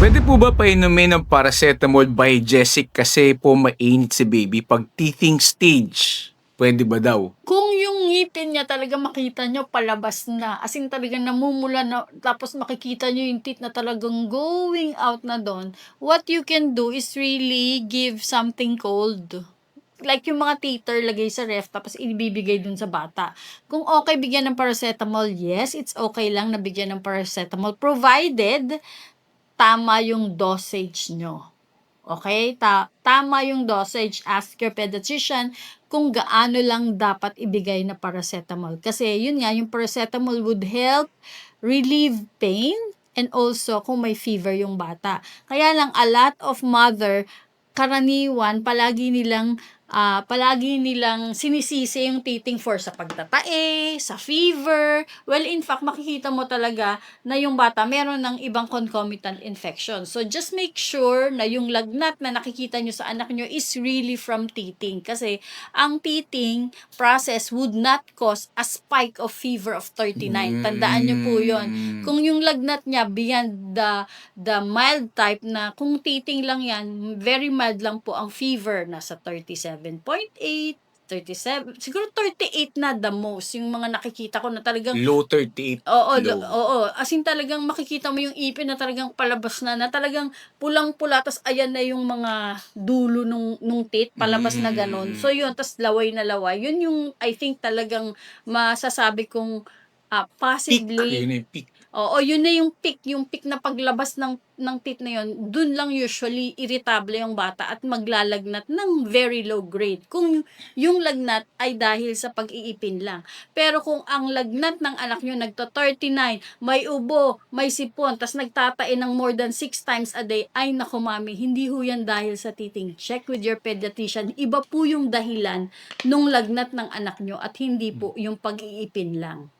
Puwede po ba painumin ng paracetamol Biogesic kasi po mainit si baby 'pag teething stage? Puwede ba daw? Kung yung ngipin niya talaga makita niyo palabas na, as in talagang namumula na tapos makikita niyo yung teeth na talagang going out na dun, what you can do is really give something cold. Like yung mga teeter lagay sa ref tapos ibibigay dun sa bata. Kung okay bigyan ng paracetamol, yes, it's okay lang na bigyan ng paracetamol provided tama yung dosage nyo. Okay? Tama yung dosage. Ask your pediatrician kung gaano lang dapat ibigay na paracetamol. Kasi yun nga, yung paracetamol would help relieve pain and also kung may fever yung bata. Kaya lang, a lot of mother, karaniwan, palagi nilang sinisisi yung teething for sa pagtatae, sa fever. Well, in fact, makikita mo talaga na yung bata meron ng ibang concomitant infection. So, just make sure na yung lagnat na nakikita nyo sa anak nyo is really from teething. Kasi, ang teething process would not cause a spike of fever of 39. Tandaan nyo po yun. Kung yung lagnat niya beyond the mild type na kung teething lang yan, very mild lang po ang fever, nasa 37.8, 37, siguro 38 na the most, yung mga nakikita ko na talagang Low 38, oo, low. oo. As in talagang makikita mo yung ipin na talagang palabas na talagang pulang-pula, tas ayan na yung mga dulo nung teeth, palabas na gano'n. So yun, tas laway na laway. Yun yung I think talagang masasabi kong, Peak, possibly. yun yung peak. Oo, yun na yung peak na paglabas ng teeth na yun, dun lang usually iritable yung bata at maglalagnat ng very low grade. Kung yung lagnat ay dahil sa pag-iipin lang. Pero kung ang lagnat ng anak nyo nagto-39, may ubo, may sipon, tas nagtatae ng more than 6 times a day, ay naku mami, hindi ho yan dahil sa teething. Check with your pediatrician. Iba po yung dahilan nung lagnat ng anak nyo at hindi po yung pag-iipin lang.